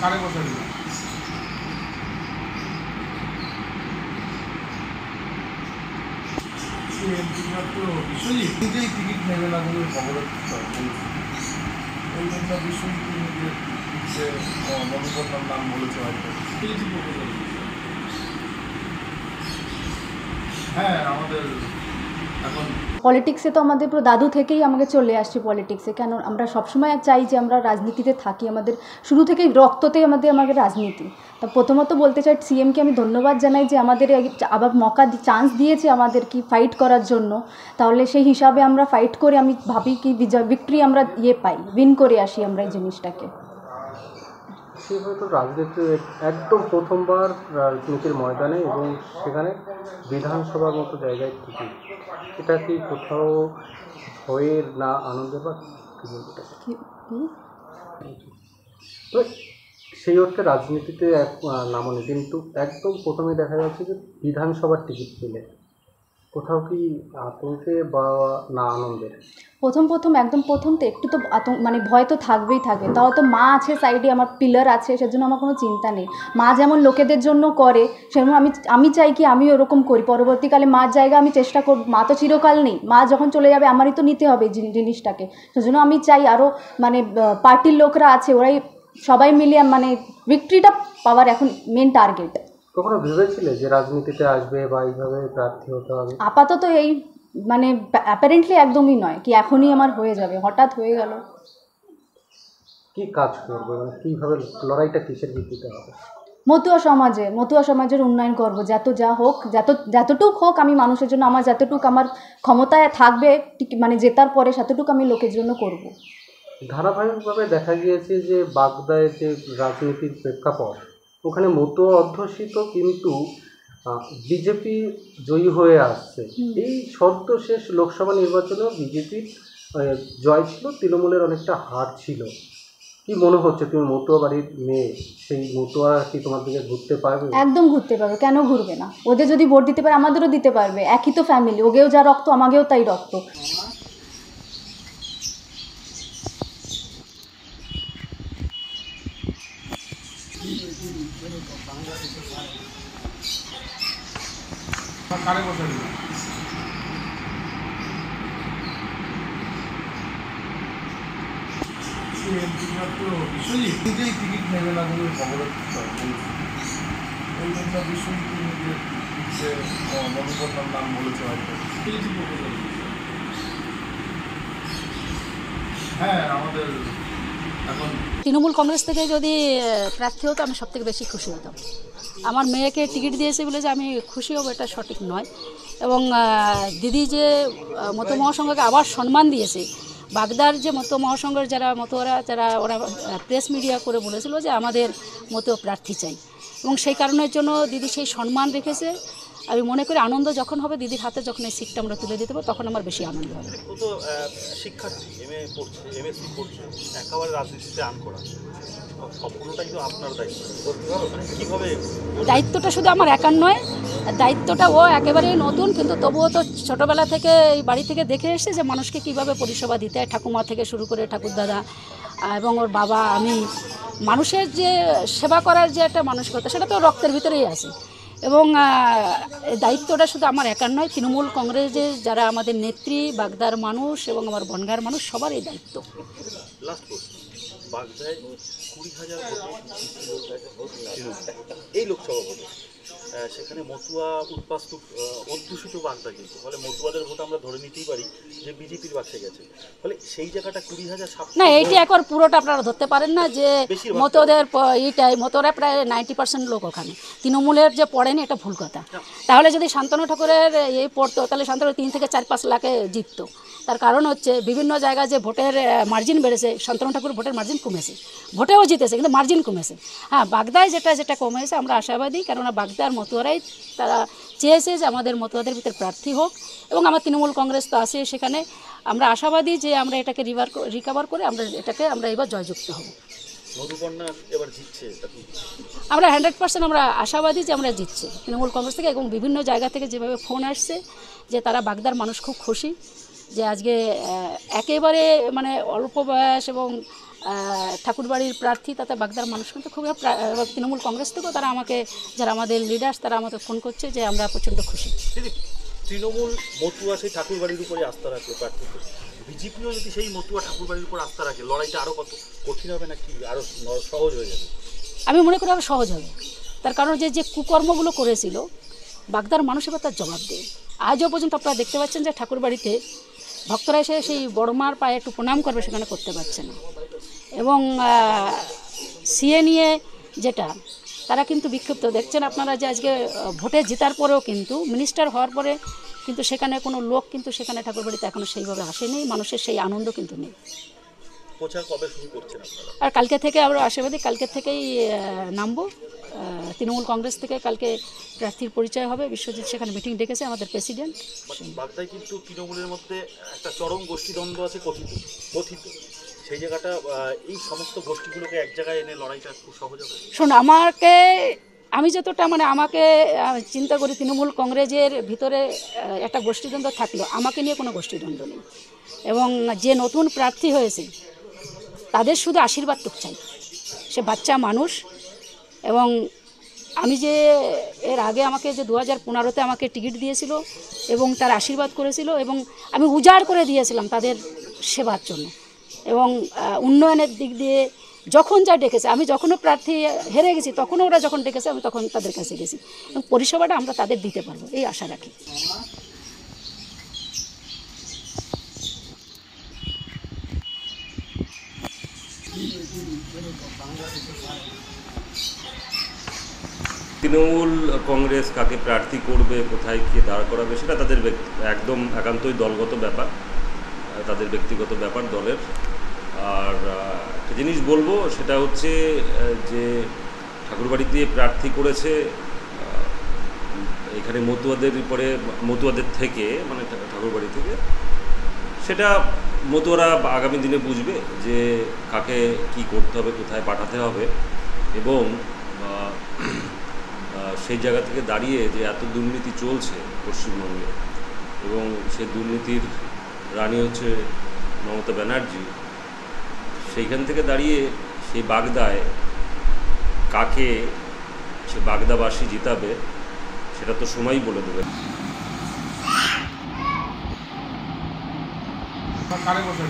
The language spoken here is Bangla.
কারে বসে দিল বিশ্বজিৎ নিজেই টিকিট নেবে না বলে খবর ওই জন্য বিশ্বজিৎ নিজের যে মধুপর্ণার নাম বলেছে হয়তো হ্যাঁ আমাদের এখন পলিটিক্সে তো আমাদের পুরো দাদু থেকেই আমাকে চলে আসছে পলিটিক্সে। কেন আমরা সবসময় চাই যে আমরা রাজনীতিতে থাকি, আমাদের শুরু থেকেই রক্ততেই আমাদের রাজনীতি। তা প্রথমত বলতে চাই সিএমকে আমি ধন্যবাদ জানাই যে আমাদের আবার চান্স দিয়েছে আমাদের কি ফাইট করার জন্য। তাহলে সেই হিসাবে আমরা ফাইট করে আমি ভাবি কি ভিক্টরি আমরা পাই, উইন করে আসি আমরা এই জিনিসটাকে। সেভাবে তো রাজনীতি একদম প্রথমবার রাজনীতির ময়দানে এবং সেখানে বিধানসভার মতো জায়গায় থেকে এটা কি কোথাও হয়ে না আনন্দের বা তো সেই অর্থে রাজনীতিতে নামনি, কিন্তু একদম প্রথমে দেখা যাচ্ছে যে বিধানসভার টিকিট পেলে কোথাও কি আতঙ্কে বা না আনন্দের? প্রথম একদম প্রথম তো একটু তো মানে ভয় তো থাকবেই থাকে। তাও তো মা আছে সাইডে, আমার পিলার আছে, সেজন্য আমার কোনো চিন্তা নেই। মা যেমন লোকেদের জন্য করে সেরকম আমি চাই কি আমি ওরকম করি। পরবর্তীকালে মার জায়গা আমি চেষ্টা করব। মা তো চিরকাল নেই, মা যখন চলে যাবে আমারই তো নিতে হবে জিনিসটাকে। সেজন্য আমি চাই আরও মানে পার্টির লোকরা আছে ওরাই সবাই মিলে মানে ভিক্টরিটা পাওয়ার এখন মেন টার্গেট। কখনো ভেবেছিলে যে রাজনীতিতে আসবে বা এইভাবে প্রার্থী হতে হবে? আপাতত এই মানে অ্যাপারেন্টলি একদমই নয় কি এখনই আমার হয়ে যাবে, হঠাৎ হয়ে গেল। কি কাজ করবে মানে কীভাবে লড়াইটা কিসের ভিত্তিতে হবে? মতুয়া সমাজের উন্নয়ন করবো। যা হোক যতটুক হোক আমি মানুষের জন্য আমার যতটুক আমার ক্ষমতায় থাকবে মানে জেতার পরে ততটুকু আমি লোকের জন্য করব। ধারাবাহিকভাবে দেখা গিয়েছে যে বাগদায় যে রাজনীতির প্রেক্ষাপট ওখানে মতুয়া অধ্যুষিত, কিন্তু বিজেপি জয়ী হয়ে আসছে। এই সদ্যশেষ লোকসভা নির্বাচনেও বিজেপির জয় ছিল, তৃণমূলের অনেকটা হার ছিল। কি মনে হচ্ছে, তুমি মতুয়া বাড়ির মেয়ে, সেই মতুয়া কি তোমার দিকে ঘুরতে পারবে? একদম ঘুরতে পারবে, কেন ঘুরবে না? ওদের যদি ভোট দিতে পারে আমাদেরও দিতে পারবে, একই তো ফ্যামিলি, ওগেও যা রক্ত আমাকেও তাই রক্ত। কারে বসে দিল বিশ্বজিৎ নিজেই টিকিট নেবে না বলে খবর ওই জন্য বিশ্বজিৎ নিজের যে মধুপর্ণার নাম বলেছে হয়তো হ্যাঁ আমাদের এখন তৃণমূল কংগ্রেস থেকে যদি প্রার্থী হতো আমি সবথেকে বেশি খুশি হতাম। আমার মেয়েকে টিকিট দিয়েছে বলে যে আমি খুশি হব এটা সঠিক নয়। এবং দিদি যে মতো মহাসংঘকে আবার সম্মান দিয়েছে, বাগদার যে মতো মহাসংঘের যারা ওরা প্রেস মিডিয়া করে বলেছিল যে আমাদের মতো প্রার্থী চাই, এবং সেই কারণের জন্য দিদি সেই সম্মান রেখেছে। আমি মনে করি আনন্দ যখন হবে দিদির হাতে, যখন এই সিটটা আমরা তুলে দিতে পারবো তখন আমার বেশি আনন্দ হবে। ও তো শিক্ষার্থী, এমএ পড়ছে, এমএসসি পড়ছে, একেবারে রাজনীতিতে আন করা সম্পূর্ণটাই তো আপনার দায়িত্ব। কীভাবে দায়িত্বটা শুধু আমার একার নয়, দায়িত্বটা ও একেবারেই নতুন, কিন্তু তবুও তো ছোটোবেলা থেকে এই বাড়ি থেকে দেখে এসেছে যে মানুষকে কীভাবে পরিষেবা দিতে হয়। ঠাকুমা থেকে শুরু করে ঠাকুরদাদা এবং ওর বাবা, আমি মানুষের যে সেবা করার যে একটা মানসিকতা সেটা তো রক্তের ভিতরেই আছে। এবং দায়িত্বটা শুধু আমার একার নয়, তৃণমূল কংগ্রেসের যারা আমাদের নেত্রী, বাগদার মানুষ এবং আমার বনগাঁর মানুষ সবার এই দায়িত্ব। লাস্ট প্রশ্ন, বাগদায় 20,000 এই লোকসভা ভোটে সেখানে মতুয়া অধ্যুষিত বাগদা, কিন্তু ফলে মতুয়াদের ভোট আমরা ধরে নিতেই পারি যে বিজেপির বাক্সে গেছে। ফলে সেই জায়গাটা 20,000 না, এইটি একবার পুরোটা আপনারা ধরতে পারেন না যে মতোদের মতোরা প্রায় 90% লোক ওখানে, তৃণমূলের যে পড়েনি এটা ভুল কথা। তাহলে যদি শান্তনু ঠাকুরের এই পড়তো তাহলে শান্তনু 3 থেকে 4-5 লাখে জিততো। তার কারণ হচ্ছে বিভিন্ন জায়গায় যে ভোটের মার্জিন বেড়েছে, শান্তনু ঠাকুর ভোটের মার্জিন কমেছে, ভোটেও জিতেছে কিন্তু মার্জিন কমেছে। হ্যাঁ, বাগদায় যেটা কমেছে আমরা আশাবাদী, কেননা বাগদার মতুয়ারাই তারা চেয়েছে যে আমাদের মতুয়াদের ভিতরে প্রার্থী হোক, এবং আমার তৃণমূল কংগ্রেস তো আছে সেখানে। আমরা আশাবাদী যে আমরা এটাকে রিকভার করে আমরা এবার জয়যুক্ত হব। মধুকন্যা এবার জিতছে এটা কি? আমরা 100% আমরা আশাবাদী যে আমরা জিতছি তৃণমূল কংগ্রেস থেকে, এবং বিভিন্ন জায়গা থেকে যেভাবে ফোন আসছে যে তারা বাগদার মানুষ খুব খুশি যে আজকে একেবারে মানে অল্প বয়স এবং ঠাকুরবাড়ির প্রার্থী তাতে বাগদার মানুষ কিন্তু খুবই তৃণমূল কংগ্রেস থেকেও তারা আমাকে, যারা আমাদের লিডার্স তারা আমাকে ফোন করছে যে আমরা প্রচণ্ড খুশি। দিদি, তৃণমূল মতুয়া সেই ঠাকুরবাড়ির উপরে আস্থা রাখে প্রার্থীকে, বিজেপিও যদি সেই মতুয়া ঠাকুরবাড়ির উপর আস্থা রাখে, লড়াইটা আরও কত কঠিন হবে নাকি আরও সহজ হয়ে যাবে? আমি মনে করি আরও সহজ হবে, তার কারণ যে কুকর্মগুলো করেছিল বাগদার মানুষ এবার তার জবাব দেয়। আজও পর্যন্ত আপনারা দেখতে পাচ্ছেন যে ঠাকুরবাড়িতে ভক্তরা এসে সেই বড়মার পায়ে একটু প্রণাম করবে, সেখানে করতে পারছে না। এবং সিএ নিয়ে যেটা তারা কিন্তু বিক্ষিপ্ত দেখছেন আপনারা যে আজকে ভোটে জেতার পরেও কিন্তু মিনিস্টার হওয়ার পরে কিন্তু সেখানে কোনো লোক কিন্তু সেখানে ঠাকুরবাড়িতে এখনও সেইভাবে আসেনি, মানুষের সেই আনন্দ কিন্তু নেই। প্রচার কবে শুরু করছেন আপনারা? আর কালকে থেকে আমরা আশাবাদী, কালকে থেকেই নামবো। তৃণমূল কংগ্রেস থেকে কালকে প্রার্থীর পরিচয় হবে, বিশ্বজিৎ সেখানে মিটিং ডেকেছে আমাদের প্রেসিডেন্ট। বাগদায় কিন্তু তৃণমূলের মধ্যে একটা চরম গোষ্ঠীদ্বন্দ্ব আছে কথিত, সেই জায়গাটা এই সমস্ত গোষ্ঠীগুলোকে এক জায়গায় এনে লড়াইটা খুব সহজ হবে। শোন, আমি যতটা মানে আমাকে চিন্তা করি, তৃণমূল কংগ্রেসের ভিতরে একটা গোষ্ঠীদ্বন্দ্ব থাকলেও আমাকে নিয়ে কোনো গোষ্ঠীদ্বন্দ্ব নেই। এবং যে নতুন প্রার্থী হয়েছে তাদের শুধু আশীর্বাদটুক চাই, সে বাচ্চা মানুষ। এবং আমি যে এর আগে আমাকে যে 2015-তে আমাকে টিকিট দিয়েছিল এবং তার আশীর্বাদ করেছিল, এবং আমি উজাড় করে দিয়েছিলাম তাদের সেবার জন্য এবং উন্নয়নের দিক দিয়ে যখন যা ডেকেছে, আমি যখনও প্রার্থী হেরে গেছি তখনও ওরা যখন ডেকেছে আমি তখন তাদের কাছে গেছি, এবং পরিষেবাটা আমরা তাদের দিতে পারবো এই আশা রাখি। তৃণমূল কংগ্রেস কাকে প্রার্থী করবে, কোথায় কে দাঁড় করাবে, সেটা তাদের একদম একান্তই দলগত ব্যাপার, তাদের ব্যক্তিগত ব্যাপার দলের। আর একটা জিনিস বলবো, সেটা হচ্ছে যে ঠাকুরবাড়িতে প্রার্থী করেছে এখানে মতুয়াদের থেকে, মানে ঠাকুরবাড়ি থেকে, সেটা মতুয়ারা আগামী দিনে বুঝবে যে কাকে কি করতে হবে, কোথায় পাঠাতে হবে। এবং সেই জায়গা থেকে দাঁড়িয়ে যে এত দুর্নীতি চলছে পশ্চিমবঙ্গে, এবং সেই দুর্নীতির রানী হচ্ছে মমতা ব্যানার্জি, সেইখান থেকে দাঁড়িয়ে সেই বাগদায় কাকে সে বাগদাবাসী জিতাবে সেটা তো সময়ই বলে দেবে। কারে বসে